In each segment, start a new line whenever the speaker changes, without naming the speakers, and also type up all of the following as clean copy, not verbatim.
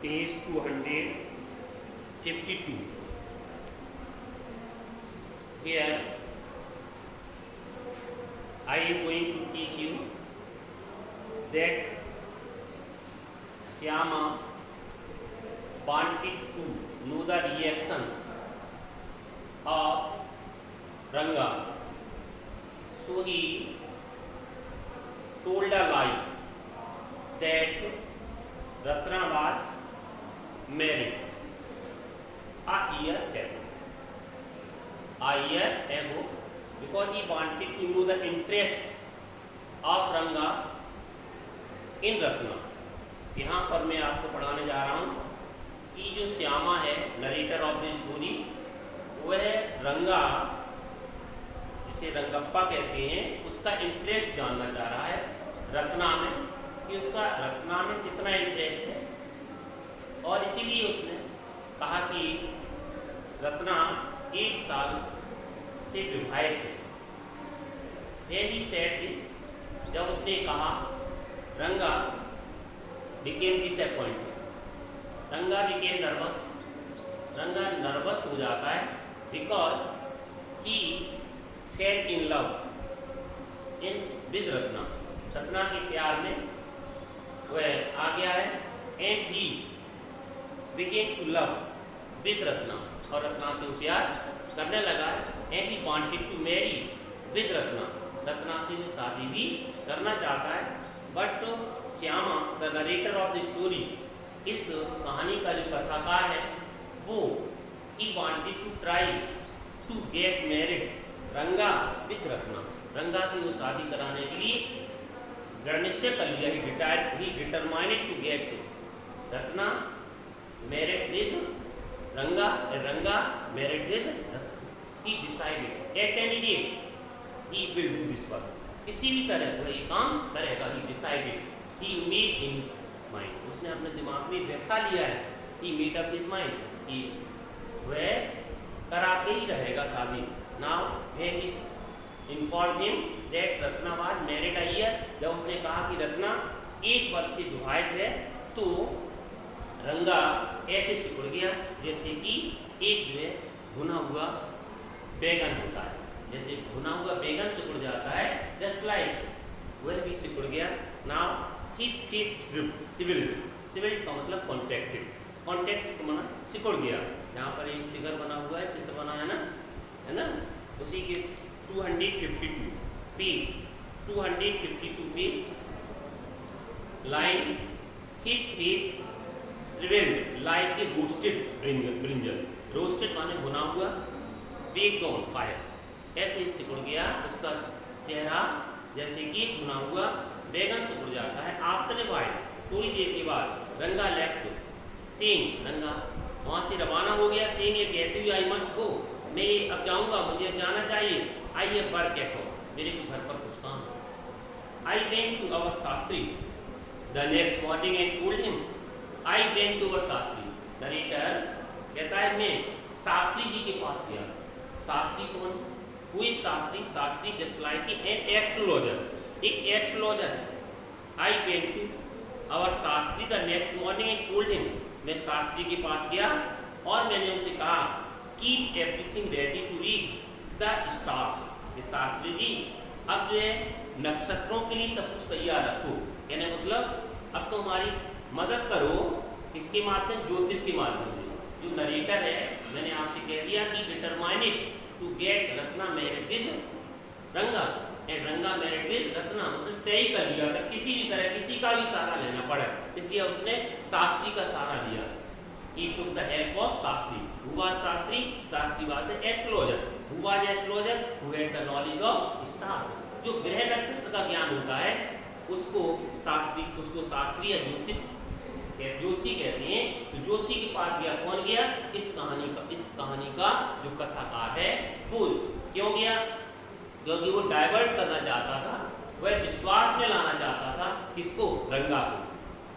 page 252. Here I am going to teach you that Shyama wanted to know the reaction of Ranga, so he told a lie that Ratna was married a year ago, because he wanted to know the interest of Ranga in Ratna. यहाँ पर मैं आपको पढ़ाने जा रहा हूँ कि जो श्यामा है, नरेटर ऑफ द स्टोरी, वह रंगा, जिसे रंगप्पा कहते हैं, उसका इंटरेस्ट जानना चाह रहा है रत्ना में, कि उसका रत्ना में कितना इंटरेस्ट है। और इसीलिए उसने कहा कि रत्ना 1 साल से विवाहित है। When he said this, जब उसने कहा, रंगा became disappointed. रंगा became nervous. रंगा नर्वस हो जाता है because he fell in love with Ratna. Ratna के प्यार में वह आ गया है and he began to love with Ratna, और रत्ना से वो प्यार करने लगा है and he wanted to marry with Ratna. Ratna से वो शादी भी करना चाहता है, but Shyama the narrator of the story, इस कहानी का जो कथाकार है, वो he wanted to try to get married रंगा with रत्ना. रंगा की वो शादी कराने के लिए दृढ़ निश्चय कर लिया. he determined to get Ratna married with रंगा, रंगा married with Ratna. He decided at any rate he will do this work. किसी भी तरह वह ये काम करेगा. he decided, he made in his mind, उसने अपने दिमाग में बैठा लिया है. he made up his mind कि वह कराके ही रहेगा शादी. now when he informed him that Ratna was married a year, जब उसने कहा कि रत्ना 1 वर्ष से विवाहित है, तो रंगा ऐसे सिकुड़ गया जैसे कि एक जो है भुना हुआ बैगन होता है. जैसे भुना हुआ बैगन सिकुड़ जाता है, जस्ट लाइक वह भी सिकुड़ गया. नाउ हिज फेस सिविल्ड का मतलब कॉन्ट्रैक्टेड का मतलब सिकुड़ गया. यहाँ पर एक फिगर बना हुआ है, चित्र बना है ना, उसी के 252 page line his face shriveled like a roasted brinjal. Roasted माने भुना हुआ, baked on fire, ऐसे ही सिकुड़ गया उसका चेहरा जैसे कि भुना हुआ बैगन सिकुड़ जाता है. आफ्टर ए वाइल, थोड़ी देर के बाद, रंगा लेफ्ट सेइंग, रंगा वहाँ से रवाना हो गया. सेइंग, ये कहते हुए, आई मस्ट गो, मैं अब जाऊँगा, मुझे अब जाना चाहिए. I have work at home, मेरे को घर पर कुछ काम. I went to our Shastri the next morning and told him. I went to our Shastri, narrator कहता है मैं शास्त्री जी के पास गया. शास्त्री कौन? Who is Shastri? Shastri just like an astrologer, एक एस्ट्रोलॉजर है. I went to our Shastri the next morning and told him, मैं शास्त्री के पास गया और मैंने उनसे कहा, keep everything ready to read the stars. Shastri ji, अब जो है नक्षत्रों के लिए सब कुछ तैयार रखो. कहने मतलब अब तो हमारी मदद करो, इसके माध्यम, ज्योतिष के माध्यम से. जो नरेटर है, मैंने आपसे कह दिया कि determined to get Ratna married with Ranga and Ranga married with Ratna. उसने तय कर लिया था किसी भी तरह किसी का भी सहारा लेना पड़े, इसलिए उसने शास्त्री का सहारा लिया. He took the help of Shastri. Who was Shastri? Shastri was the astrologer. Who was astrologer? Who had the knowledge of stars. जो ग्रह नक्षत्र का ज्ञान होता है, उसको शास्त्री या जोशी कहते हैं. तो जोशी के पास गया. कौन गया? इस कहानी का जो कथाकार है वो. क्यों गया? क्योंकि वो डाइवर्ट करना चाहता था, वह विश्वास में लाना चाहता था. किसको? रंगा को.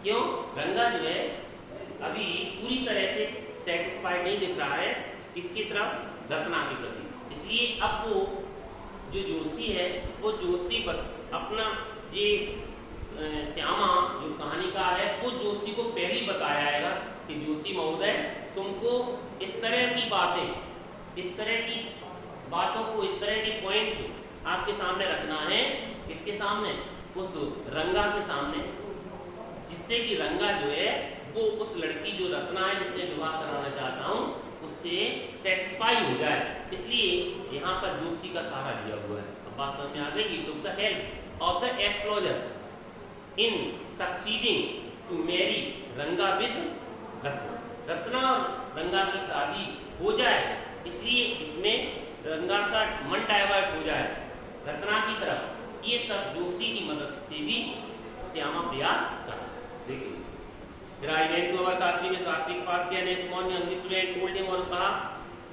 क्यों? रंगा जो है अभी पूरी तरह से सेटिस्फाइड नहीं दिख रहा है इसकी तरफ, रत्ना के प्रति. इसलिए अब वो जो जोशी है, वो जोशी अपना ये श्यामा जो कहानीकार है वो जोशी को पहले ही बताया आएगा कि जोशी महोदय तुमको इस तरह की बातें, इस तरह की बातों को, इस तरह के पॉइंट आपके सामने रखना है। किसके सामने? उस रंगा के सामने, जिससे कि रंगा जो है वो उस लड़की जो रत्ना है जिससे विवाह कराना चाहता हूँ उससे सेटिस्फाई हो जाए। इसलिए यहाँ पर जोशी का सहारा लिया हुआ है। अब बात समझ में आ गई। He took the help of the astrologer in succeeding to marry Ranga with Ratna. Ratna और रंगा की शादी हो जाए, इसलिए इसमें रंगा का मन डाइवर्ट हो जाए रत्ना की तरफ। ये सब जोशी की मदद से भी श्यामा प्रयास कर। देखिए फिर I went to our Shastri में शास्त्री के पास गया। Next morning hungry student told him और कहा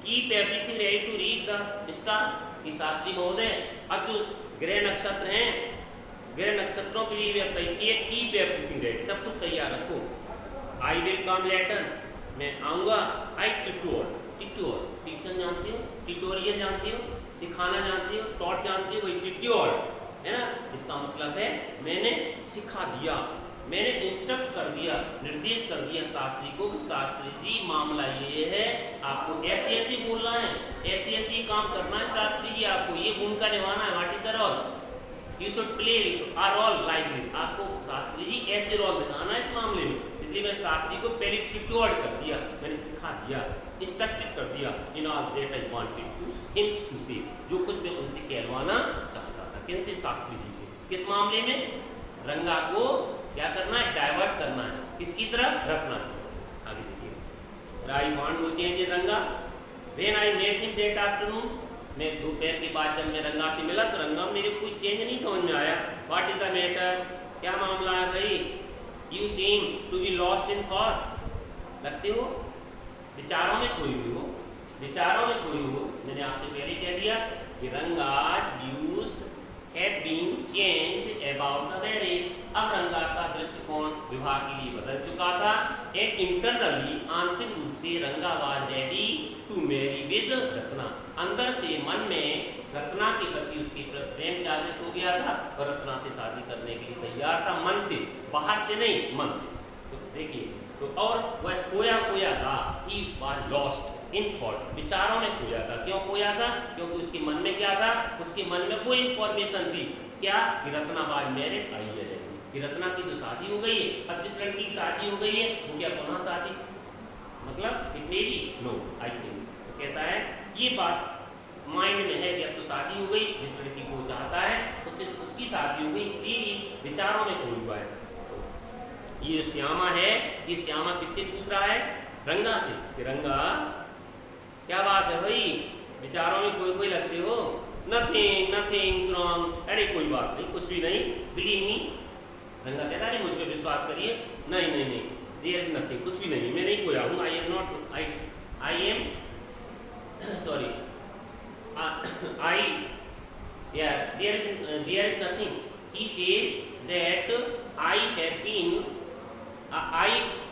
keep everything ready to read the star. कि शास्त्री महोदय अब जो ग्रह नक्षत्र हैं, ग्रह नक्षत्रों के लिए कीप एवरीथिंग रेडी, सब कुछ तैयार रखो। आई विल कम लेटर, मैं आऊँगा। आई ट्यूटोर, ट्यूटोर ट्यूशन जानती हो, ट्यूटोरियल जानती हो, सिखाना जानती हो, टॉट जानती हो, वही ट्यूटोर है ना। इसका मतलब है मैंने सिखा दिया, मैंने इंस्ट्रक्ट कर दिया, निर्देश कर दिया शास्त्री को कि शास्त्री जी मामला ये है, आपको ऐसे ऐसे बोलना है, ऐसे ऐसे काम करना है शास्त्री जी, आपको ये भूमिका निभाना है। What is the role? You should play a role like this. आपको शास्त्री जी ऐसे रोल दिखाना है इस मामले में। इसलिए मैंने शास्त्री को पहले ट्यूटोर कर दिया, मैंने सिखा दिया, इंस्ट्रक्टेड कर दिया in all that I wanted to him to say, जो कुछ मैं उनसे कहलवाना चाहता था। किनसे? शास्त्री जी से। किस मामले में? रंगा को क्या करना है? डाइवर्ट करना है। किसकी तरफ? रखना है। आगे देखिए। I want to change Ranga when I met him that afternoon. मैं दोपहर के बाद जब मैं रंगा से मिला तो रंगा मेरे कोई चेंज नहीं समझ में आया। What is the matter? क्या मामला है भाई? You seem to be lost in thought. लगते हो विचारों में खोई हुई हो, विचारों में खोई हो। मैंने आपसे पहले कह दिया कि रंगा's views had been changed about the marriage। अब रंगा का दृष्टिकोण विवाह के लिए बदल चुका था। एंड इंटरनली, आंतरिक रूप से रंगा was ready to marry with Ratna. अंदर से मन में रत्ना के प्रति उसकी प्रेम जागृत हो गया था और रत्ना से शादी करने के लिए तैयार था, मन से, बाहर से नहीं, मन से। तो देखिए, तो और वह खोया खोया था। he was lost in thought, विचारों में खोया था। क्यों खोया था? क्योंकि उसके मन में क्या था? उसके मन में कोई इंफॉर्मेशन थी। क्या? कि रत्ना बाज मैरिड आई है, कि रत्ना की तो शादी हो गई है। अब जिस लड़की की शादी हो गई है वो क्या पुनः शादी, मतलब it may be no I think. तो कहता है ये बात माइंड में है कि अब तो शादी हो गई, जिस लड़की को चाहता है उससे उसकी शादी हो गई, इसलिए ये विचारों में खोया हुआ है। तो ये श्यामा है, ये श्यामा किससे पूछ रहा है? रंगा से। कि रंगा क्या बात है भाई, विचारों में कोई कोई लगते हो? Nothing nothing wrong. अरे कोई बात नहीं, कुछ भी नहीं, बिलीव मी। रंगा कहता है मुझ पर विश्वास करिए। नहीं नहीं नहीं, देयर इज नथिंग, कुछ भी नहीं, मैं नहीं खोया हूँ। I am not, I am sorry, there is nothing. He said that I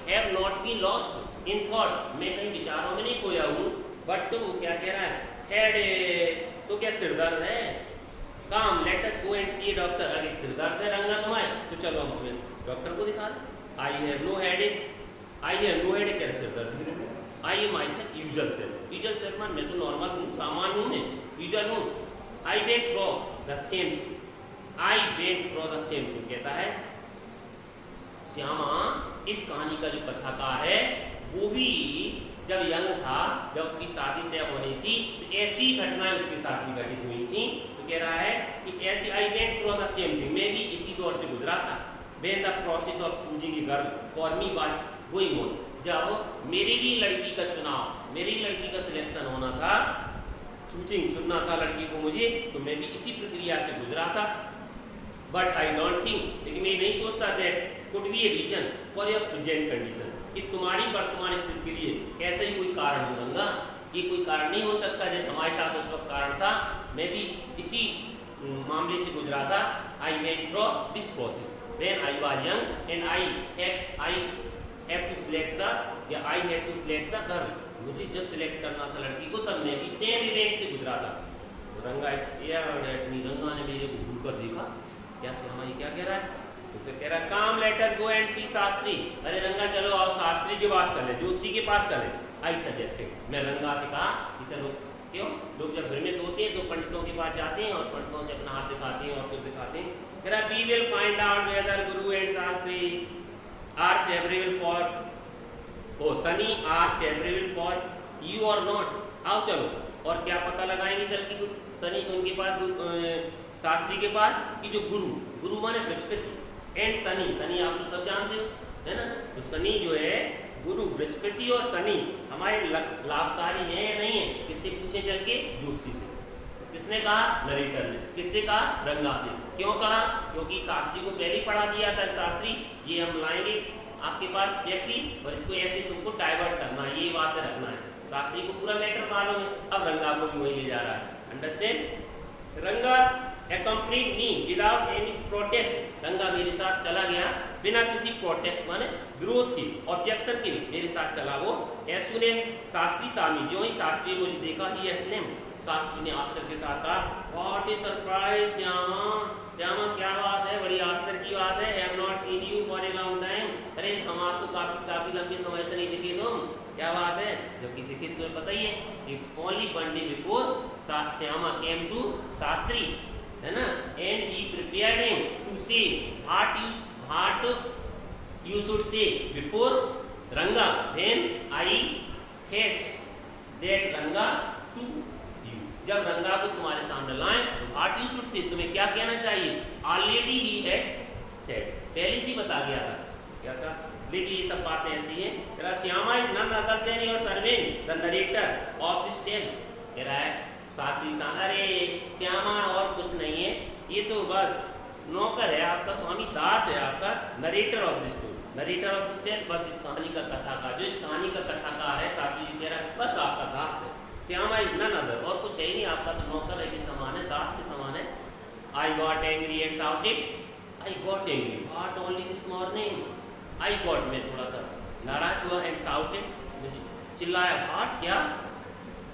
have not been lost in thought. मैं कहीं विचारों में नहीं खोया हूँ। बट वो क्या कह रहा है? हेड, तो क्या सिर दर्द है? काम, let us go and see a doctor. अगर सिर दर्द है रंगा तुम्हारे तो चलो हम डॉक्टर को दिखा दें। I have no headache, I have no headache, क्या सिर दर्द भी नहीं। I am I self usual self, usual self मैं तो नॉर्मल हूँ, सामान्य हूँ, मैं यूजुअल हूँ। I went through the same thing, I went through the same thing. कहता है श्यामा इस कहानी का जो कथाकार है वो भी जब यंग था, जब उसकी शादी तय होनी थी, तो ऐसी घटनाएं उसके साथ भी घटित हुई थी। तो कह रहा है कि ऐसी आई went through the same thing, मैं भी इसी दौर से गुजरा था। When the process of choosing a girl for me was going on, जब मेरे लिए लड़की का चुनाव, मेरी लड़की का सिलेक्शन होना था, चूजिंग चुनना था लड़की को मुझे, तो मैं भी इसी प्रक्रिया से गुजरा था। बट आई डोंट थिंक, लेकिन मैं नहीं सोचता that could be a reason for your present condition, कि तुम्हारी वर्तमान स्थिति के लिए ऐसा ही कोई कारण होगा। ये कोई कारण नहीं हो सकता जैसे हमारे साथ उस वक्त कारण था। मैं भी इसी मामले से गुजरा था। I went through this process when I was young and I have to select the, या I have to select the girl. मुझे जब सिलेक्ट करना था लड़की को तब मैं भी सेम इवेंट से गुजरा था। रंगा ने मेरे को घूर कर देखा, क्या श्यामा ये क्या कह रहा है? तो फिर कह रहा काम लेट अस गो एंड सी शास्त्री, अरे रंगा चलो आओ शास्त्री के पास चले, जोशी के पास चले। आई सजेस्टेड, मैं रंगा से कहा कि चलो। क्यों? लोग जब भ्रमित होते हैं तो पंडितों के पास जाते हैं और पंडितों से अपना हाथ दिखाते हैं और कुछ दिखाते हैं। कह रहा we will find out whether Guru and Shastri are favourable for Sunny are favourable for you or not. आओ चलो, और क्या पता लगाएंगे चल कि सनी उनके पास शास्त्री के पास कि जो गुरु माने बृहस्पति एंड सनी, सनी आप लोग सब जानते हो है ना। तो सनी जो है गुरु बृहस्पति और शनि हमारे लाभकारी है या नहीं है, किससे पूछे चल के? जोशी से। किसने कहा? नरेटर ने। किससे कहा? रंगा से। क्यों कहा? क्योंकि शास्त्री को पहले पढ़ा दिया था, शास्त्री ये हम लाएंगे आपके पास व्यक्ति और इसको ऐसे तुमको डाइवर्ट करना है, ये बात रखना है। शास्त्री को पूरा मैटर मालूम है, अब रंगा को भी वही ले जा रहा है। अंडरस्टैंड? रंगा accompanied me without any protest, रंगा मेरे साथ चला गया बिना किसी प्रोटेस्ट माने विरोध की, ऑब्जेक्शन के मेरे साथ चला वो। as soon as शास्त्री स्वामी, जो ही शास्त्री मुझे देखा ही exclaimed, शास्त्री ने आश्चर्य के साथ कहा what is surprise Shyama, Shyama क्या बात है, बड़ी आश्चर्य की बात है। Have not seen you for a long time, अरे हम आपको काफी लंबे समय से नहीं दिखे तुम, क्या बात है? जबकि दिखे तुम्हें पता ही है, only one day before Shyama came to Shastri, है ना, and he prepared him to say what you should say before Ranga when I fetch that Ranga to you, जब रंगा को तुम्हारे सामने लाएं तो व्हाट यू शुड से, तुम्हें क्या कहना चाहिए? ऑलरेडी ही हैड सेड, पहले से बता गया था। क्या था? देखिए ये सब बातें ऐसी हैं। तेरा Shyama is none other than your servant the narrator of this tale, कह रहा है शास्त्री साहब, अरे श्यामा और कुछ नहीं है, ये तो बस नौकर है आपका, स्वामी दास है आपका, narrator of this tale, narrator of this tale, बस इस कहानी का कथाकार, जो इस कहानी का कथाकार है, शास्त्री जी कह रहा है बस आपका दास है। श्यामा इज नन अदर, और कुछ है ही नहीं, आपका तो नौकर है के समान है, दास के समान है। I got angry and shouted, I got angry what only this morning, I got, मैं थोड़ा सा नाराज हुआ, एंड शाउटेड, चिल्लाया, व्हाट क्या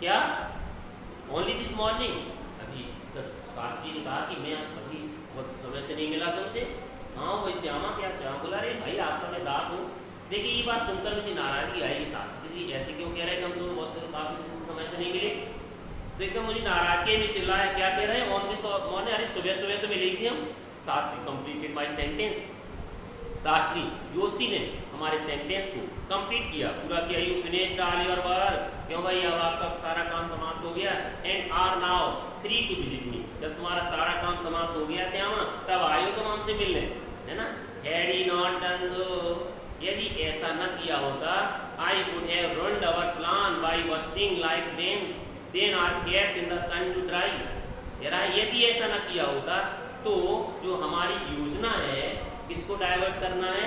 क्या, ओनली दिस मॉर्निंग, अभी तो शास्त्री ने कहा कि मैं अभी बहुत समय से नहीं मिला तुमसे। हाँ वही श्यामा, क्या श्यामा बोला, अरे भाई आपका मैं दास हूँ। देखिए ये बात सुनकर मुझे नाराजगी आएगी, शास्त्री जी ऐसे क्यों कह रहे हैं कि हम तुम्हें बहुत काफी समय से नहीं मिले। तो एकदम मुझे नाराजगी में चिल्लाया, क्या कह रहे हैं? ऑन दिस मॉर्निंग, अरे सुबह सुबह तो मिले थी हम। Shastri completed my sentence, Shastri Joshi ने हमारे सेंटेंस को कंप्लीट किया, पूरा किया। You finished all your work, क्यों भाई अब आपका सारा काम समाप्त हो गया। And are now free to visit me, जब तुम्हारा सारा काम समाप्त हो गया श्यामा, तब आयो तुम हमसे मिलने, है ना। Had he not done so, यदि ऐसा न किया होता, I would have ruined our plan by bursting like rains then are kept in the sun to dry. यदि ऐसा न किया होता तो जो हमारी योजना है, किसको डाइवर्ट करना है,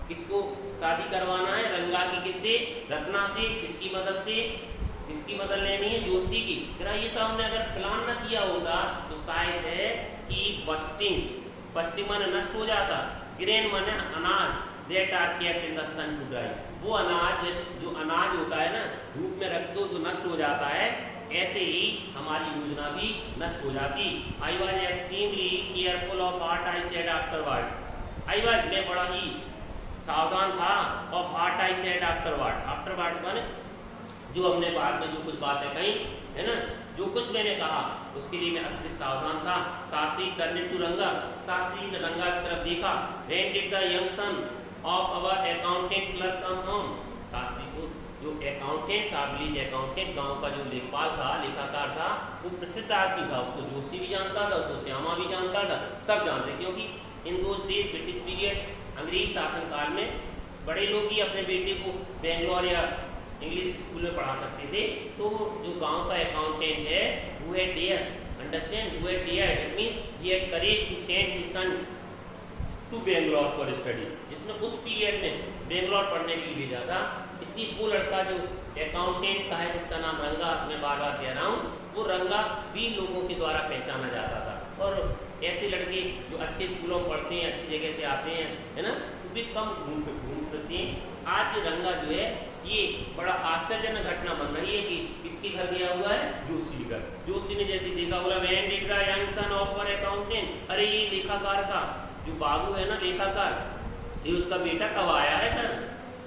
किसको शादी करवाना है, रंगा की किससे? रत्ना से। किसकी मदद से? किसकी मदद लेनी है? जोशी की। ये सब हमने अगर प्लान न किया होता तो शायद है कि बस्टिंग माने नष्ट हो जाता, ग्रेन माने अनाज, that are kept in the sun to dry, वो अनाज जैसे जो अनाज होता है ना, धूप में रख दो तो नष्ट हो जाता है, ऐसे ही हमारी योजना भी नष्ट हो जाती। I was extremely careful of what I said afterward, I was, मैं बड़ा ही सावधान था, और what I said afterward, afterward माने जो हमने बाद में जो कुछ बातें कही है ना, जो कुछ मैंने कहा उसके लिए मैं अत्यधिक सावधान था। शास्त्री टर्न टू रंगा, शास्त्री ने रंगा की तरफ देखा। When did the young son of our accountant clerk come home, Shastri को जो अकाउंटेंट था, विलेज अकाउंटेंट, गांव का जो लेखपाल था, लेखाकार था, वो प्रसिद्ध आदमी था, उसको जोशी भी जानता था, उसको श्यामा भी जानता था, सब जानते, क्योंकि in those days British period, अंग्रेज शासन काल में बड़े लोग ही अपने बेटे को बेंगलोर या इंग्लिश स्कूल में पढ़ा सकते थे। तो जो गांव का अकाउंटेंट है, who had dared, understand, who had dared, it means he had courage to send his son to Bangalore for study, जिसने उस पीरियड में बेंगलोर पढ़ने के लिए भेजा था। इसलिए वो लड़का जो अकाउंटेंट का है, जिसका नाम रंगा, मैं बार बार कह रहा हूँ, वो रंगा भी लोगों के द्वारा पहचाना जाता था। और ऐसे लड़के जो अच्छे स्कूलों में पढ़ते हैं, अच्छी जगह से आते हैं, है ना, तो भी कम घूमते हैं। आज रंगा जो है, ये बड़ा आश्चर्यजनक घटना बन रही है कि किसके घर गया हुआ है? जोशी घर। जोशी ने जैसे देखा, बोला when did the young son of our accountant, अरे ये लेखाकार का जो बाबू है ना लेखाकार, ये उसका बेटा कब आया है घर?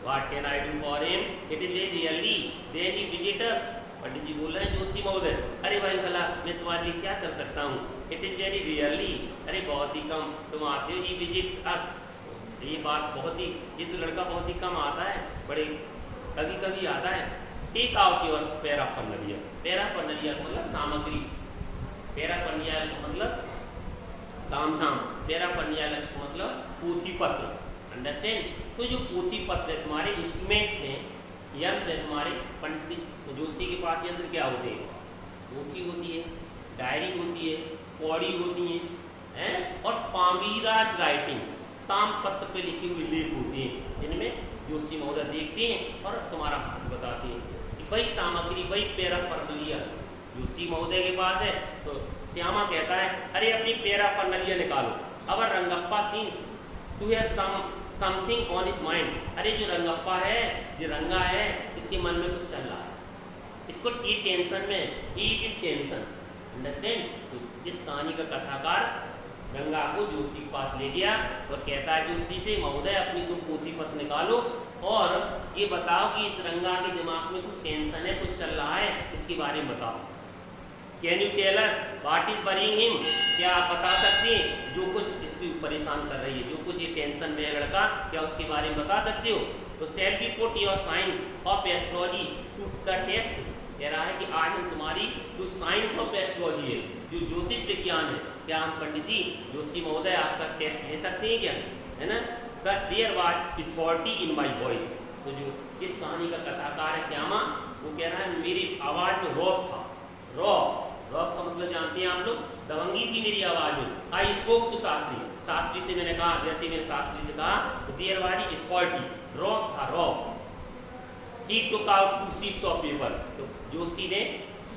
What can I do for him? It is very really then he visit us. पंडित जी बोल रहे हैं जोशी महोदय, अरे भाई भला मैं तुम्हारे लिए क्या कर सकता हूँ? इट इज़ वेरी रियरली, अरे बहुत ही कम तुम आते हो, ही विजिट्स अस। ये बात बहुत ही, ये तो लड़का बहुत ही कम आता है, बड़े कभी कभी आता है। टेक आउट योर पैराफर्नलिया, पैराफर्नलिया मतलब सामग्री, पैराफर्नलिया मतलब तामझाम, पैराफर्नलिया मतलब पोथी पत्र, अंडरस्टैंड। तो जो पोथी पत्र है, तुम्हारे इंस्ट्रूमेंट हैं, यंत्र है तुम्हारे, पंडित जोशी के पास यंत्र क्या होते हैं? पोथी होती है, डायरी होती है, कौड़ी होती हैं, और पामीराज राइटिंग, तामपत्र पे लिखी हुई लेख होती हैं, जिनमें जोशी महोदय देखते हैं और तुम्हारा भाग्य बताते हैं। वही सामग्री, वही पैराफर्नलिया जोशी महोदय के पास है। तो श्यामा कहता है, अरे अपनी पैराफर्नलिया निकालो। Our Rangappa seems to have something on his mind. अरे जो रंगप्पा है, जो रंगा है, इसके मन में कुछ चल रहा है, इसको ये टेंशन में, he is in tension, understand. तो इस कहानी का कथाकार रंगा को जोशी के पास ले गया और कहता है जोशी से, महोदय अपनी दो पोथी पत्र निकालो और ये बताओ कि इस रंगा के दिमाग में कुछ टेंशन है, कुछ चल रहा है, इसके बारे में बताओ। Can you tell us what is worrying him? क्या आप बता सकते हैं जो कुछ इसको परेशान कर रही है, जो कुछ ये टेंशन में है लड़का, क्या उसके बारे में बता सकते हो? तो shall be put your science of astrology to the test. कह रहा है कि आज हम तुम्हारी जो साइंस ऑफ एस्ट्रोलॉजी है, जो ज्योतिष विज्ञान है, क्या हम पंडित जी जोशी महोदय आपका टेस्ट ले सकते हैं क्या? है ना। There was authority in my voice. तो जो इस कहानी का कथाकार है श्यामा, वो कह रहा है मेरी आवाज़ में रॉब था। रॉब का मतलब जानते हैं आप लोग, दबंगी थी मेरी आवाज़ में। I spoke to Shastri, Shastri से मैंने कहा, जैसे मैंने शास्त्री से कहा, देयर वाज अथॉरिटी, रॉब था, रॉब। He took out 2 sheets of paper. तो जोशी ने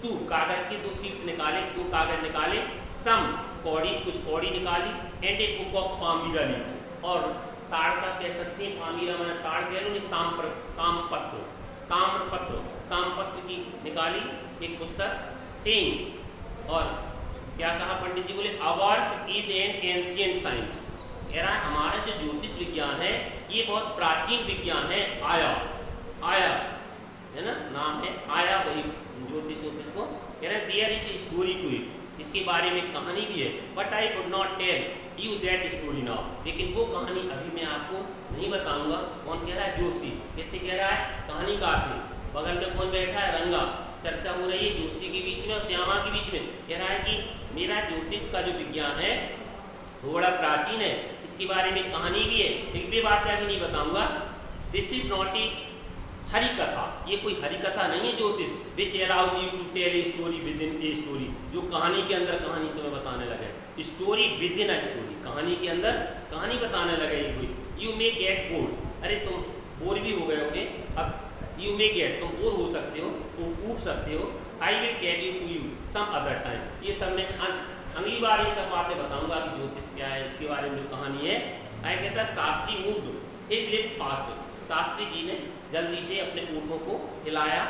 2 कागज के 2 शीट्स निकाले, 2 कागज निकाले, सम कौड़ीज, कुछ कौड़ी निकाली, and a book of palmyra leaves, और ताड़ का कह सकते हैं, पामीरा मैंने ताड़ कह लो, ताम्रपत्र की निकाली एक पुस्तक, सेइंग, और क्या कहा पंडित जी बोले, hours is an ancient science. कह रहा है हमारा जो ज्योतिष विज्ञान है ये बहुत प्राचीन विज्ञान है। आया है ना, नाम है आया, वही ज्योतिष को कह रहे हैं। There is story to it, इसके बारे में कहानी भी है, but I would not tell you that story now. लेकिन वो कहानी अभी मैं आपको नहीं बताऊंगा। कौन कह रहा है? जोशी। किससे कह रहा है? कहानीकार से। बगल में कौन बैठा है? रंगा। चर्चा हो रही है जोशी के बीच में और श्यामा के बीच में। कह रहा है कि मेरा ज्योतिष का जो विज्ञान है वो बड़ा प्राचीन है, इसके बारे में कहानी भी है, एक भी बात अभी नहीं बताऊंगा। This is not a Hari katha, ये कोई हरि कथा नहीं है ज्योतिष। Which allows you to tell a story within a story, जो कहानी के अंदर कहानी तुम्हें बताने लगे। Story within a story, कहानी के अंदर कहानी बताने लगे कोई। यू मे गेट बोर्ड, अरे तुम बोर भी हो गए होगे अब। यू मे गेट, तुम बोर हो सकते हो, तुम ऊब सकते हो। I will tell you to you some other time, ये सब मैं अगली बार ये सब बातें बताऊंगा कि ज्योतिष क्या है, इसके बारे में जो कहानी है। आई कहता है Shastri moved his lip fast, Shastri ji ने जल्दी से अपने ऊँटों को हिलाया।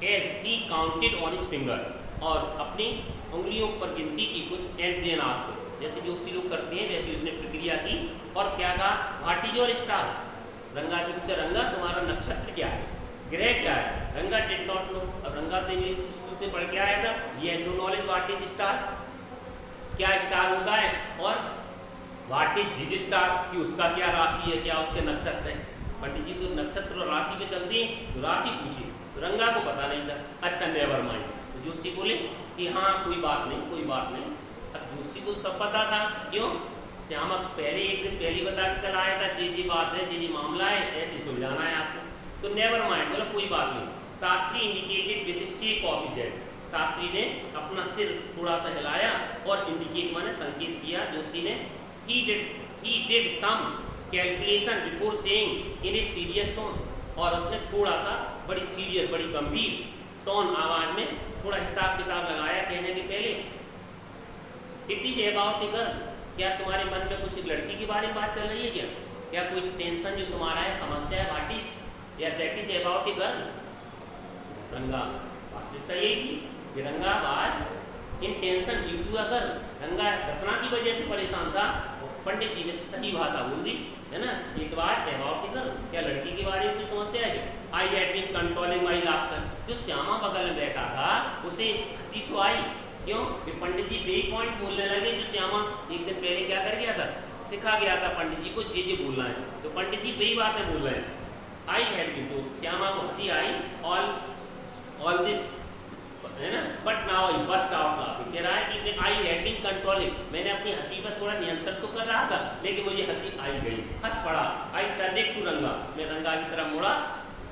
As he counted on his finger, और अपनी उंगलियों पर गिनती की कुछ। एंड देन आस्क्ड, जैसे जोशी लोग करते हैं वैसे उसने प्रक्रिया की। और क्या कहा? What is your star? रंगा से पूछा, रंगा तुम्हारा नक्षत्र क्या है, ग्रह क्या है? रंगा डिड नॉट नो। अब रंगा तो इंग्लिश स्कूल से पढ़ के आया था, ये no knowledge what is star, क्या स्टार होता है, और व्हाट इज हिज स्टार, कि उसका क्या राशि है, क्या उसके नक्षत्र है। पंडित जी तो नक्षत्र और राशि पे चलती है, तो राशि पूछी, तो रंगा को पता नहीं था। अच्छा नेवर माइंड, तो जोशी बोले कि हाँ कोई बात नहीं, कोई बात नहीं। अब जोशी को सब पता था, क्यों? श्यामा पहले एक दिन पहले बता के चला आया था, जी बात है, जी मामला है, ऐसे सुलझाना है आपको। तो नेवर माइंड बोला कोई बात नहीं। Shastri indicated with shake of his head, Shastri ने अपना सिर थोड़ा सा हिलाया और इंडिकेट माने संकेत किया जोशी ने। he did some calculation before saying in a serious tone, और उसने थोड़ा सा बड़ी सीरियस, बड़ी गंभीर टोन आवाज में थोड़ा हिसाब किताब लगाया कहने के पहले। It is about a girl, क्या तुम्हारे मन में कुछ लड़की के बारे में बात चल रही है क्या कोई टेंशन जो तुम्हारा है, समस्या है, व्हाट इज, या that is about a girl? Ranga वास्तविकता यही थी कि Ranga was in tension due to a girl, Ranga घटना की वजह से परेशान था, पंडित जी ने सही भाषा बोल दी, है ना। एक बार अबाउट द गर्ल, क्या लड़की के बारे में कोई समस्या है? I had been controlling my laughter, जो श्यामा बगल में बैठा था उसे हंसी तो आई, क्यों कि पंडित जी बे पॉइंट बोलने लगे, जो श्यामा एक दिन पहले क्या कर गया था, सिखा गया था पंडित जी को जे बोलना है, तो पंडित जी बे बातें बोल रहे हैं। आई हैड बीन, तो श्यामा को हंसी आई, ऑल दिस, है ना, but now I burst out laughing, कह रहा है कि आई हैड बीन कंट्रोलिंग, मैंने अपनी हंसी पर थोड़ा नियंत्रण तो कर रहा था, लेकिन मुझे हंसी आई गई, हंस पड़ा। आई टर्न टू रंगा, मैं रंगा की तरफ मुड़ा,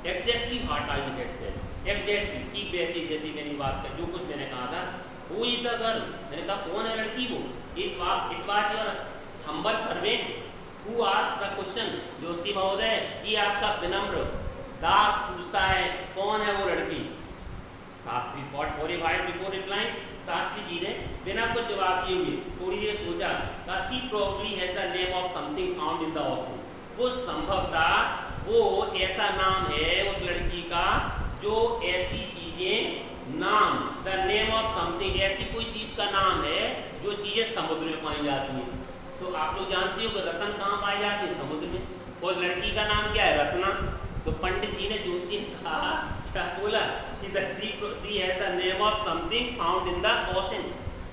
exactly what I had said, exactly ठीक वैसी जैसी मैंने बात कर, जो कुछ मैंने कहा था। हु इज द गर्ल, मैंने कहा कौन है लड़की वो? It was your humble servant who asked the question, Joshi महोदय, ये आपका विनम्र दास पूछता है कौन है वो लड़की। Shastri thought for a while before replying, Shastri ji ने बिना कुछ जवाब दिए हुए थोड़ी देर सोचा, कहा she probably has the name of something found in the ocean, वो संभवतः वो ऐसा नाम है उस लड़की का जो ऐसी चीजें, नाम, द नेम ऑफ समथिंग, ऐसी कोई चीज का नाम है जो चीजें समुद्र में पाई जाती हैं। तो आप लोग जानते हो कि रत्न कहाँ पाए जाते हैं? समुद्र में। और लड़की का नाम क्या है? रत्ना। तो पंडित जी ने, जोशी ने कहा, क्या बोला कि she has the name of something found in the ocean,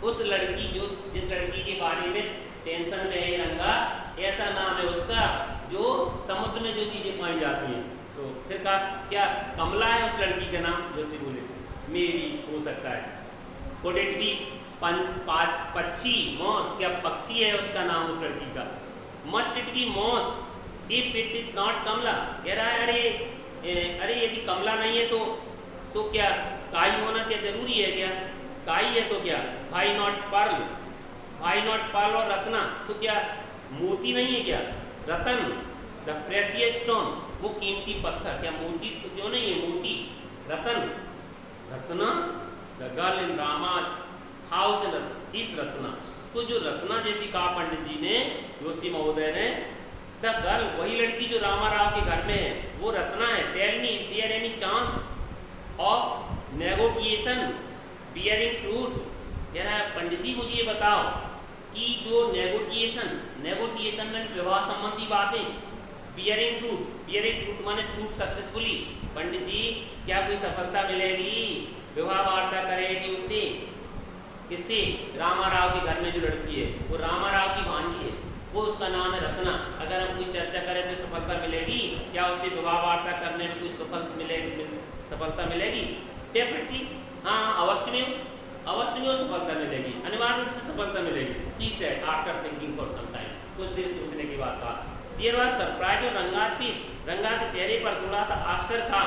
उस लड़की, जो जिस लड़की के बारे में टेंशन में है रंगा, ऐसा नाम है उसका जो समुद्र में जो चीजें पाई जाती हैं। तो फिर कहा क्या कमला है उस लड़की का नाम? जोशी बोले मेरी हो सकता है। Could it be Pakshi, moss, क्या पक्षी है उसका नाम उस लड़की का? Must it be moss if it is not Kamla, कह रहा है अरे यदि कमला नहीं है तो क्या काई होना क्या जरूरी है? क्या काई है तो क्या भाई नॉट पर्ल, भाई नॉट पर्ल और रत्ना, तो क्या मोती नहीं है क्या? रतन, द प्रेशियस स्टोन, वो कीमती पत्थर, क्या मोती तो क्यों नहीं है? Moti, Ratan, Ratna, the girl in Rama's house is Ratna. तो जो रत्ना जैसी कहा पंडित जी ने, जोशी महोदय ने, द गर्ल, वही लड़की जो रामा राव के घर में है, वो रत्ना है। Tell me, is there any chance of negotiation bearing fruit, कह रहा है पंडित जी मुझे ये बताओ कि जो नेगोटिएशन में विवाह संबंधी बातें, बियरिंग फ्रूट माने फ्रूट सक्सेसफुली, पंडित जी क्या कोई सफलता मिलेगी, विवाह वार्ता करेगी उससे, किससे? रामा राव के घर में जो लड़की है वो रामा राव की भांजी है, वो उसका नाम है रत्ना। अगर हम कोई चर्चा करें तो सफलता मिलेगी क्या? उससे विवाह वार्ता करने में कोई सफलता मिलेगी? डेफिनेटली, हाँ, अवश्य में सफलता मिलेगी, अनिवार्य रूप से सफलता मिलेगी। He said after thinking for some time, कुछ देर सोचने के बाद कहा, there was surprise on Ranga's face, Ranga के चेहरे पर थोड़ा सा आश्चर्य था,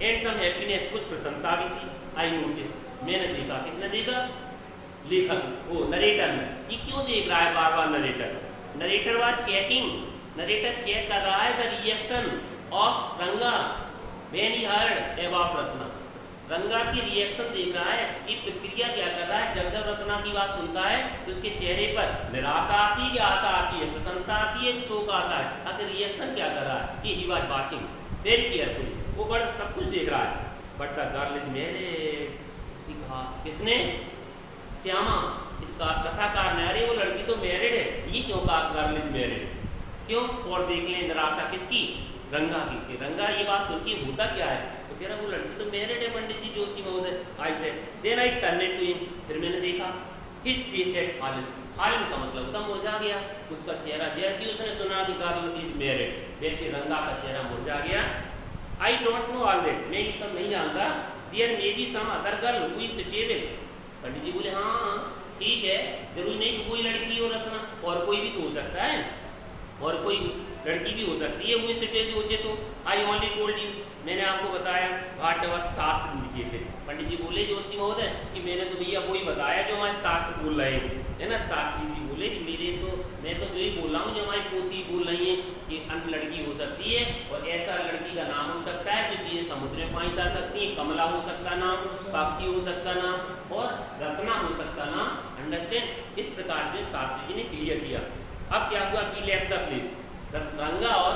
एंड सम हैप्पीनेस, कुछ प्रसन्नता भी थी। आई नोटिस, मैंने देखा, किसने देखा? लेखक, वो नरेटर ने। ये क्यों देख रहा है बार बार narrator was checking, narrator check कर रहा है the reaction of Ranga when he heard about Ratna, Ranga की रिएक्शन देख रहा है कि प्रतिक्रिया क्या कर रहा है जब रत्ना की बात सुनता है, तो उसके चेहरे पर निराशा आती है या आशा आती है, प्रसन्नता आती है, शोक आता है, आखिर रिएक्शन क्या कर रहा है कि he was watching very carefully, वो बड़ा सब कुछ देख रहा है। But the girl is married, उसी कहा, किसने? श्यामा, इसका कथाकार ने, अरे वो लड़की तो मैरिड है, ये क्यों कहा गर्ल इज मैरिड? क्यों? और देख लें निराशा किसकी? रंगा की। रंगा ये बात सुन के होता क्या है, तो कह रहा वो लड़की तो मैरिड है पंडित जी, जोशी महोदय। I said, then I turned to him, फिर मैंने देखा, his face had fallen, fallen का मतलब होता मुरझा गया, उसका चेहरा, जैसे ही उसने सुना कि गर्ल इज मैरिड, वैसे रंगा का चेहरा मुरझा गया। I don't know all that, मैं ये सब नहीं जानता, there may be some other girl who is suitable, Pandit ji बोले हाँ ठीक है, जरूरी नहीं कि कोई लड़की हो रत्ना, और कोई भी तो हो सकता है, और कोई लड़की भी हो सकती है, वो स्टेज उचित हो। आई ओनली टोल्ड यू, मैंने आपको बताया व्हाट एवर शास्त्र इंडिकेटेड। पंडित जी बोले जोशी महोदय कि मैंने तो भैया वही बताया जो हमारे शास्त्र बोल रहे हैं, है ना। शास्त्री जी बोले कि मैं तो यही बोल रहा हूँ जो हमारी पोथी बोल रही है कि अन्य लड़की हो सकती है, और ऐसा लड़की का नाम हो सकता है जो चीजें समुद्र में पाई जा सकती है, कमला हो सकता नाम, पक्षी हो सकता नाम, और रत्ना हो सकता नाम। अंडरस्टैंड? इस प्रकार जो शास्त्री जी ने क्लियर किया। अब क्या हुआ? वी लेफ्ट द प्लेस, रंगा और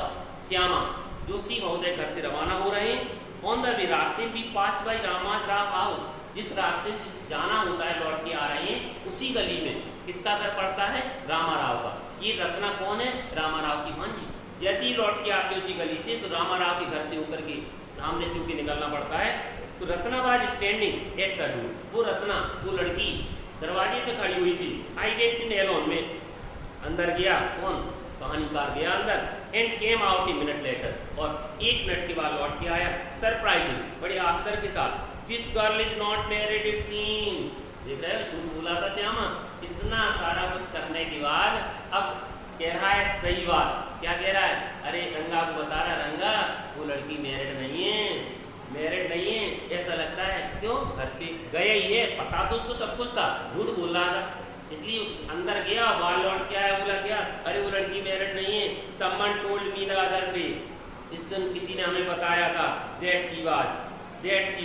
श्यामा जोशी महोदय घर से रवाना हो रहे हैं। ऑन द वे, रास्ते भी past by Rama's Rao house, जिस रास्ते से जाना होता है लौट के आ रहे हैं, उसी गली में किसका घर पड़ता है? रामा राव का। ये ये रत्ना कौन है? रामाराव की भांजी। जैसे ही लौट के आते उसी गली से, तो रामाराव के घर से होकर के सामने चूंकि निकलना पड़ता है, तो Ratna was standing at the door. वो रत्ना, वो लड़की दरवाजे पे खड़ी हुई थी। आई वेंट इन एलोन, में अंदर गया। कौन? कहानीकार गया अंदर। And came out a minute later, और 1 मिनट के बाद लौट के आया। सरप्राइजिंग, बड़े आश्चर्य के साथ, this girl is not married it seems. देख रहे हो, झूठ बोला था श्यामा। इतना सारा कुछ करने के बाद अब कह रहा है सही बात। क्या कह रहा है? अरे रंगा को बता रहा, रंगा वो लड़की मैरिड नहीं है, मैरिड नहीं है, ऐसा लगता है। क्यों? घर से गया ही है, पता तो उसको सब कुछ था, झूठ बोल रहा था, इसलिए अंदर गया, बाहर लौट के आया, बोला क्या? अरे वो लड़की मैरिड नहीं है। Someone told me the other day, इस दिन किसी ने हमें बताया था, that she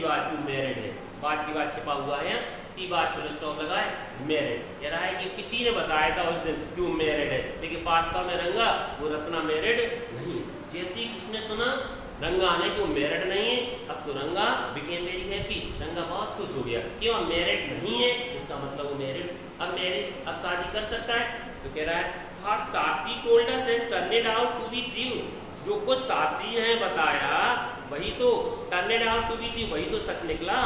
was to married है। बात के बाद छिपा हुआ है, सी बात पर स्टॉप लगाए, मैरिड। कह रहा है कि किसी ने बताया था उस दिन क्यों मैरिड है, लेकिन वास्तव में रंगा वो रत्ना मैरिड नहीं। जैसे ही किसने सुना रंगा ने कि वो मैरिड नहीं है, अब तो रंगा बिकेम वेरी हैप्पी। रंगा बहुत खुश हो गया। क्यों? मैरिड नहीं है, इसका मतलब वो मैरिड, अब शादी कर सकता है। तो कह रहा है, what Shastri told us has turned out to be true. जो कुछ शास्त्री ने बताया वही तो turned out to be true, वही तो सच निकला।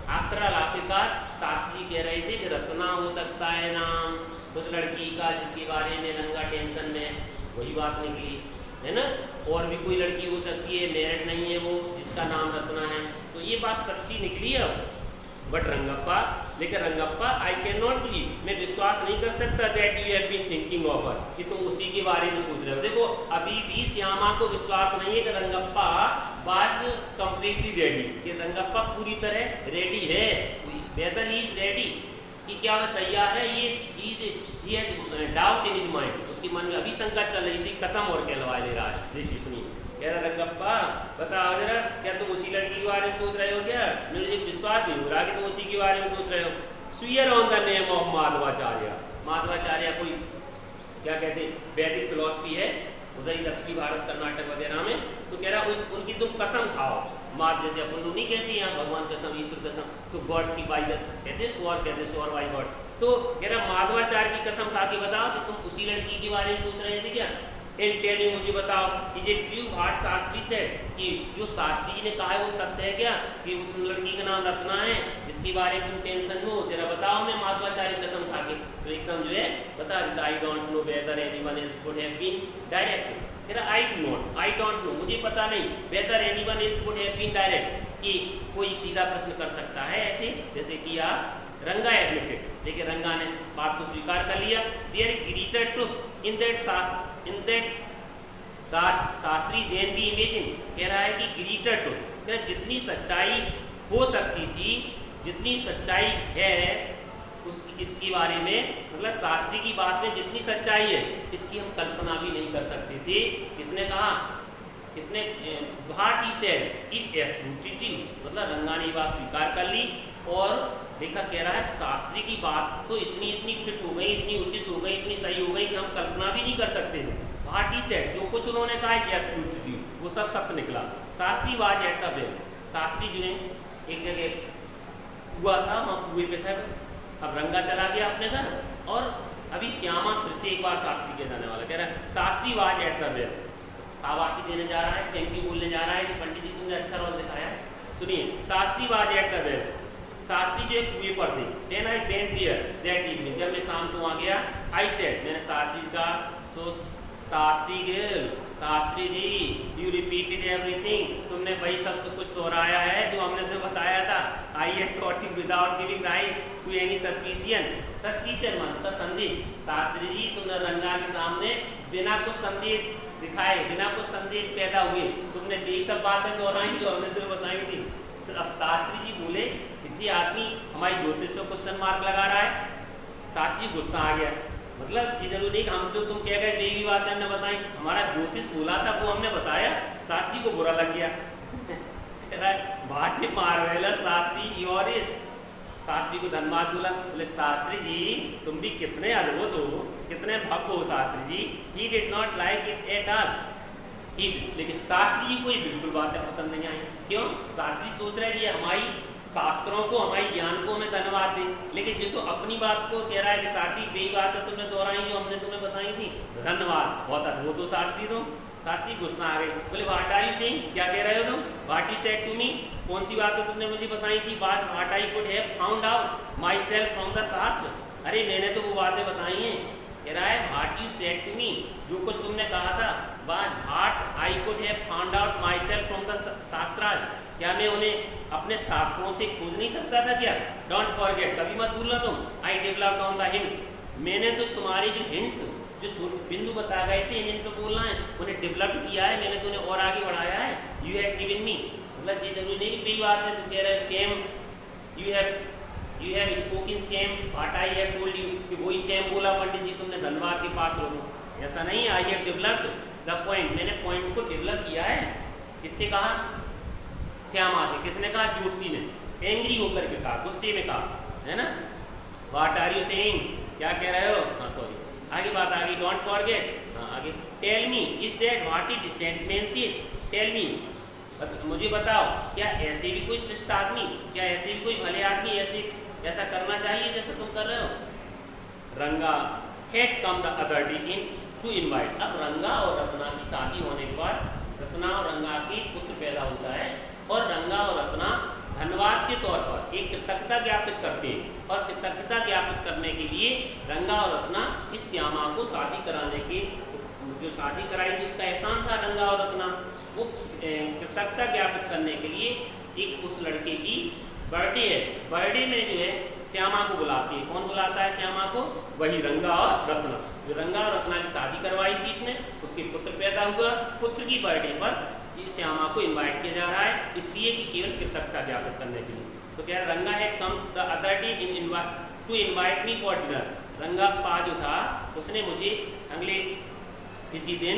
आफ्टर ऑल, आखिरकार शास्त्री कह रहे थे कि रत्ना हो सकता है नाम उस लड़की का जिसके बारे में रंगा टेंशन में, वही बात निकली है ना। और भी कोई लड़की हो सकती है, मैरिड नहीं है वो, जिसका नाम रत्ना है। तो ये बात सच्ची निकली है। बट रंगप्पा, लेकिन Rangappa, I can not believe, मैं विश्वास नहीं कर सकता that you have been thinking of her, कि तुम उसी के बारे में सोच रहे हो। देखो अभी भी श्यामा को विश्वास नहीं है कि रंगप्पा वाज कंप्लीटली रेडी, कि रंगप्पा पूरी तरह रेडी है। वेदर ही इज रेडी, कि क्या वह तैयार है, ये डाउट इन हिज माइंड, उसके मन में अभी शंका चल रही है, इसलिए कसम और कहलवा ले रहा है। देखिए सुनिए, कह रहा रंगप्पा बताओ जरा, क्या तुम उसी लड़की के बारे में सोच रहे हो? क्या मुझे विश्वास नहीं हो रहा कि तुम उसी के बारे में सोच रहे हो। Swear on the name of Madhvacharya. Madhvacharya कोई क्या कहते हैं, वैदिक फिलॉसफी है उधर ही दक्षिणी भारत, कर्नाटक वगैरह में। तो कह रहा उनकी तुम कसम खाओ, मात जैसे अपन लोग नहीं कहते हैं भगवान कसम, ईश्वर कसम, तो गॉड की बाई कहते, स्वर बाई गॉड। तो कह रहा माधवाचार्य की कसम खा के बताओ कि तुम उसी लड़की के बारे में सोच रहे थे क्या। एंड टेल मी, मुझे बताओ, is it true what Shastri said, कि जो शास्त्री जी ने कहा है वो सत्य है क्या, कि उस लड़की का नाम रत्ना है जिसके बारे में तुम टेंशन हो, जरा बताओ। मैं माधवाचार्य कसम खा के तो एकदम जो है बता देता, I don't know whether anyone else would have been direct. मेरा आई डोंट नो, मुझे पता नहीं, whether anyone else would have been direct, कि कोई सीधा प्रश्न कर सकता है ऐसे, जैसे कि रंगा एडमिटेड, लेकिन रंगा ने बात को स्वीकार कर लिया। There greeted to in that Shastri then भी इमेजिन, कह रहा है कि ग्रीटेड टू, जितनी सच्चाई हो सकती थी, जितनी सच्चाई है इसके बारे में, मतलब शास्त्री की बात में जितनी सच्चाई है इसकी हम कल्पना भी नहीं कर सकते थे। किसने कहा? किसने? What he said is absolutely true, मतलब रंगा ने बात स्वीकार कर ली। और देखा, कह रहा है शास्त्री की बात तो इतनी फिट हो गई, इतनी उचित हो गई, इतनी सही हो गई कि हम कल्पना भी नहीं कर सकते थे। व्हाट ही सेड, जो कुछ उन्होंने कहा है एब्सोल्युटली ट्रू, वो सब सत्य निकला। Shastri was at the well, Shastri जो है एक जगह हुआ था, वहाँ कुएं पे था। अब रंगा चला गया अपने घर, और अभी श्यामा फिर से एक बार शास्त्री के जाने वाला। कह रहा है Shastri was at the well, शाबाशी देने जा रहा है, थैंक यू बोलने जा रहा है कि पंडित जी तुमने अच्छा रोल दिखाया। सुनिए, Shastri was at the well, Shastri जो एक कुएं पर थे। Then I went there that evening, जब मैं शाम को वहाँ गया, आई सेड, मैंने शास्त्री का Shastri ji you repeated everything, तुमने वही सब कुछ दोहराया है जो हमने तुम्हें बताया था। I have taught you without giving rise to any suspicion मतलब संदेह। शास्त्री जी तुमने रंगा के सामने बिना कुछ संदेह दिखाए, बिना कुछ संदेह पैदा हुए तुमने यही सब बातें दोहराई जो हमने तुम्हें बताई थी। तो अब शास्त्री जी बोले कि जी आदमी हमारी ज्योतिष पे क्वेश्चन मार्क लगा रहा है। शास्त्री गुस्सा आ गया, मतलब ये जरूरी नहीं कि हम जो तुम कह गए यही बातें हमने बताई, हमारा ज्योतिष बोला था वो हमने बताया। शास्त्री को बुरा लग गया। कह रहा है भाटे मारवेला शास्त्री और शास्त्री को धन्यवाद बोला। बोले शास्त्री जी तुम भी कितने अद्भुत हो, कितने भव्य हो Shastri ji. He did not like it at all, लेकिन शास्त्री जी को ये बिल्कुल बातें पसंद नहीं आई। क्यों? शास्त्री सोच रहे ये हमारी शास्त्रों को, हमारे ज्ञान को हमें धन्यवाद दे। लेकिन जो तो अपनी बात को कह रहा है कि शास्त्री वही बात है तुमने दोहराई जो हमने तुम्हें बताई थी, धन्यवाद, बहुत अद्भुत हो शास्त्री तुम। शास्त्री गुस्सा आ गई, बोले व्हाट आर यू सेइंग, क्या कह रहे हो तुम, what you said to me, कौन सी बातें तुमने मुझे बताई थी, what I could have found out myself from the shastra. अरे मैंने तो वो बातें बताई हैं। कह रहा है what you said to me, जो कुछ तुमने कहा था, what I could have found out myself from the Shastras, क्या मैं उन्हें अपने शास्त्रों से खोज नहीं सकता था क्या। डोंट फॉरगेट, कभी मत भूलना तुम, I developed on the hints, मैंने तो तुम्हारी जो हिंट्स, जो बिंदु बता गए थे इन्हें तो बोलना है, उन्हें डेवलप किया है मैंने, तो उन्हें और आगे बढ़ाया है। यू हैव गिवन मी, मतलब ये जरूरी नहीं कि बात है तुम कह रहे हो same you have spoken same what I have told you, कि वही सेम बोला पंडित जी तुमने, धन्यवाद के पात्र हो तुम, ऐसा नहीं। I have developed the point, मैंने पॉइंट को डेवलप किया है। किससे कहा, श्यामा से। किसने कहा, जोशी ने, एंग्री होकर के कहा, गुस्से में कहा, है ना। व्हाट आर यू सेइंग, क्या कह रहे हो, हाँ सॉरी, आगे बात आ गई, डोंट फॉरगेट, हाँ आगे, tell me is that what it sentences, tell me, मुझे बताओ, क्या ऐसे भी कोई शिष्ट आदमी, क्या ऐसे भी कोई भले आदमी ऐसा करना चाहिए जैसा तुम कर रहे हो। Ranga had come the other day in to invite, अब रंगा और रत्ना की शादी होने के बाद रत्ना और रंगा की पुत्र पैदा होता है, और रंगा और रत्ना धन्यवाद के तौर पर एक कृतज्ञता ज्ञापित करते हैं, और कृतज्ञता ज्ञापित करने के लिए रंगा और रत्ना इस श्यामा को शादी कराने के, जो शादी कराई थी उसका एहसान था रंगा और रत्ना, वो कृतज्ञता ज्ञापित करने के लिए एक उस लड़के की बर्थडे है, बर्थडे में जो है श्यामा को बुलाती है। कौन बुलाता है श्यामा को, वही रंगा और रत्ना, जो रंगा और रत्ना की शादी करवाई थी इसने, उसके पुत्र पैदा हुआ, पुत्र की बर्थडे पर श्यामा को इनवाइट किया जा रहा है, इसलिए कि केवल कृतज्ञता ज्ञापित करने के लिए। तो क्या रंगा है come the other day to invite me for dinner, Ranga पा जो था उसने मुझे अगले किसी दिन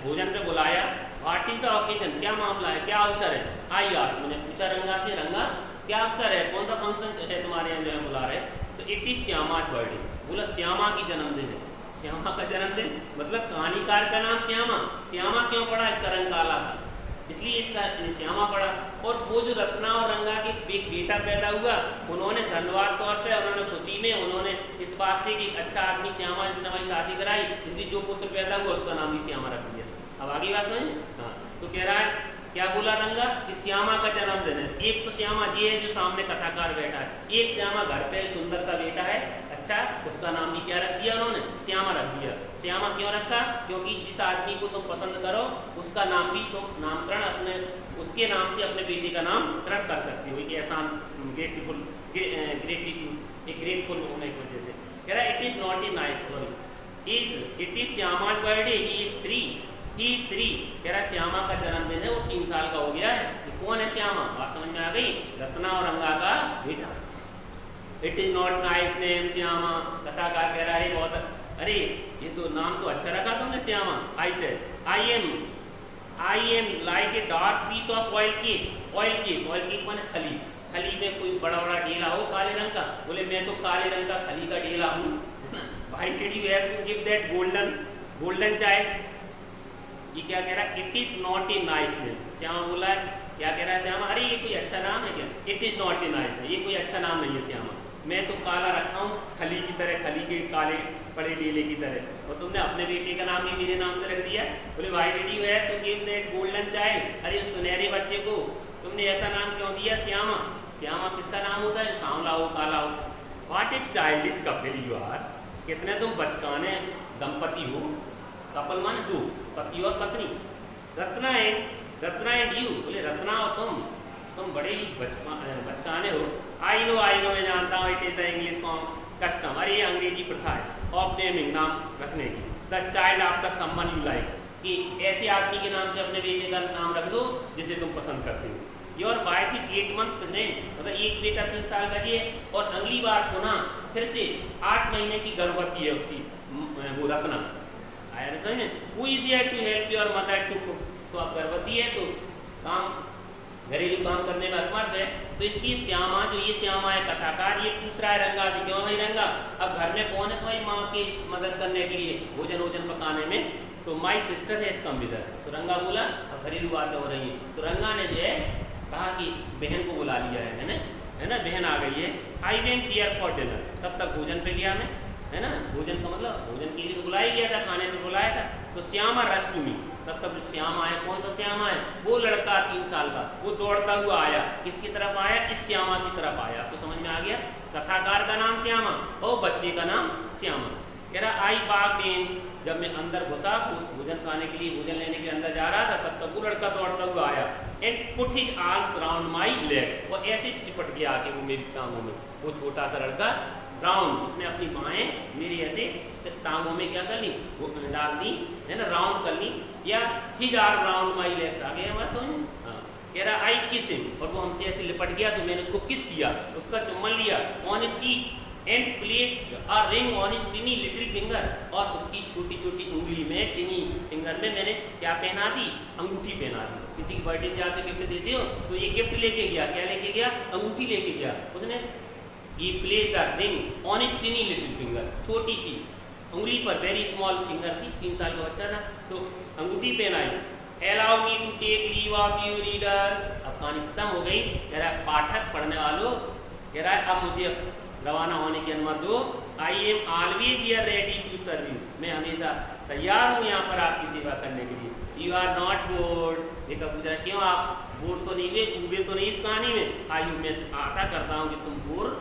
भोजन पे बुलाया। व्हाट इज द ओकेजन, क्या मामला है, क्या अवसर है, आई आस्क, मैंने पूछा रंगा से, रंगा क्या अवसर है, कौन सा फंक्शन है तुम्हारे यहाँ जो है बुला रहे, तो इट इज श्यामा's बर्थडे, बोला श्यामा की जन्मदिन है। श्यामा का जन्मदिन मतलब कहानीकार का नाम श्यामा, श्यामा क्यों पड़ा, इसका रंग काला था इसलिए इसका श्यामा पड़ा। और वो जो रत्ना और रंगा के एक बेटा पैदा हुआ, उन्होंने धन्यवाद तौर पे, उन्होंने खुशी में, उन्होंने इस बात से कि अच्छा आदमी श्यामा, इसने हमारी शादी कराई, इसलिए जो पुत्र पैदा हुआ उसका नाम भी श्यामा रख दिया। अब आगे बात समझ, हाँ, तो कह रहा है क्या बोला रंगा कि श्यामा का जन्मदिन है। एक तो श्यामा जी है जो सामने कथाकार बैठा है, एक श्यामा घर पे सुंदर सा बेटा है, अच्छा उसका नाम भी क्या रख दिया उन्होंने, श्यामा रख दिया। श्यामा क्यों रखा, क्योंकि जिस आदमी को तुम पसंद करो उसका नाम भी तुम नामकरण अपने, उसके नाम से अपने बेटे का नामकरण कर सकते हो, एक एहसान, ग्रेटफुल होने की वजह से। कह रहा it is not a nice sorry it is Shyama's birthday, he is 3, कह रहा श्यामा का जन्मदिन है, वो 3 साल का हो गया है। ये कौन है श्यामा, बात समझ में आ गई, रत्ना और रंगा का बेटा। It is not nice name Shyama, कथाकार कह रहा है बहुत, अरे ये तो नाम तो अच्छा रखा तुमने Shyama. I say I am like a dark piece of oil cake माने खली, खली में कोई बड़ा बड़ा ढेला हो काले रंग का, बोले मैं तो काले रंग का खली का ढेला हूँ। Why did you have to give that golden child, ये क्या कह रहा है, it is not a nice name. Shyama बोला क्या कह रहा है श्यामा, अरे ये कोई अच्छा नाम है क्या, it is not a nice name, ये कोई अच्छा नाम नहीं है श्यामा, मैं तो काला रखा हूँ खली की तरह, खली के काले पड़े डेले की तरह, और तुमने अपने बेटे का नाम भी मेरे नाम से रख दिया। बोले why did you have to give that golden child, अरे सुनहरे बच्चे को तुमने ऐसा नाम क्यों दिया श्यामा। श्यामा किसका नाम होता है, सांवला हो काला हो। What a childish couple you are, कितने तुम बचकाने दंपति हो, कपल माने दो, पति और पत्नी। रत्ना एंड यू, बोले रत्ना और तुम बड़े ही बचकाने हो। आई नो मैं जानता हूँ, it is the English custom, अरे ये अंग्रेजी प्रथा है, ऑफ नेमिंग नाम रखने की, the child after someone you like, कि ऐसे आदमी के नाम से अपने बेटे का नाम रख दो जिसे तुम पसंद करते हो। Your wife is 8 months pregnant, मतलब एक बेटा 3 साल का जी है, और अगली बार पुनः फिर से 8 महीने की गर्भवती है उसकी वो रत्ना। आया समझ में, who is there to help your mother to cook, तो अब गर्भवती है तो घरेलू काम करने में असमर्थ है, तो इसकी श्यामा, जो ये श्यामा है कथाकार, ये पूछ रहा है रंगा से, क्यों भाई रंगा, अब घर में कौन है तुम्हारी माँ की मदद करने के लिए भोजन पकाने में, तो my sister has come with her, तो रंगा बोला अब घरेलू बातें हो रही है, तो रंगा ने जो है कहा कि बहन को बुला लिया है ना, बहन आ गई है। I went there for dinner, तब तक भोजन पे गया मैं, है ना, भोजन का मतलब भोजन के लिए तो बुलाया गया था, खाने पे बुलाया था। तो श्यामा रश टू मी, तब तक जो श्यामा आया, कौन सा श्यामा है, वो लड़का 3 साल का, वो दौड़ता हुआ आया, किसकी तरफ आया, इस श्यामा की तरफ आया। तो समझ में आ गया, कथाकार का नाम श्यामा और बच्चे का नाम श्यामा। कह रहा आई बाग्ड इन, जब मैं अंदर घुसा भोजन खाने के लिए, भोजन लेने के लिए अंदर जा रहा था, तब तक वो लड़का दौड़ता हुआ आया and put his arms round my leg, और ऐसे चिपट गया आके वो मेरी टांगों में। वो छोटा सा लड़का राउंड, उसने अपनी बाहें मेरी ऐसे टांगों में क्या कर ली, वो डाल दी, है ना, राउंड कर ली, या his arm round my legs, आ गया हमारा समझ। हाँ, कह रहा आई किस हिम, और वो हमसे ऐसे लिपट गया तो मैंने उसको किस किया, उसका चुम्बन लिया, on A cheek and place a ring on his tiny little finger, और उसकी छोटी छोटी उंगली में, टिनी फिंगर में मैंने क्या पहना दी, अंगूठी पहना दी। किसी की बर्थडे में जाते गिफ्ट देते हो तो ये गिफ्ट लेके गया, क्या लेके गया, अंगूठी लेके गया उसने। He place the ring on his tiny little finger, छोटी सी उंगली पर, वेरी स्मॉल फिंगर थी, 3 साल का बच्चा था, तो अंगूठी पहनाई। Allow me to take leave of you reader, अब कहानी खत्म हो गई। कह रहा है पाठक, पढ़ने वालों, कह रहा है अब मुझे रवाना होने की अनुमति दो। I am always here ready to serve you, मैं हमेशा तैयार हूँ यहाँ पर आपकी सेवा करने के लिए। यू आर नॉट बोर्ड, देखा पूछ रहा क्यों आप बोर तो नहीं हुए, डूबे तो नहीं इस कहानी में। आई मैं आशा करता हूँ कि तुम बोर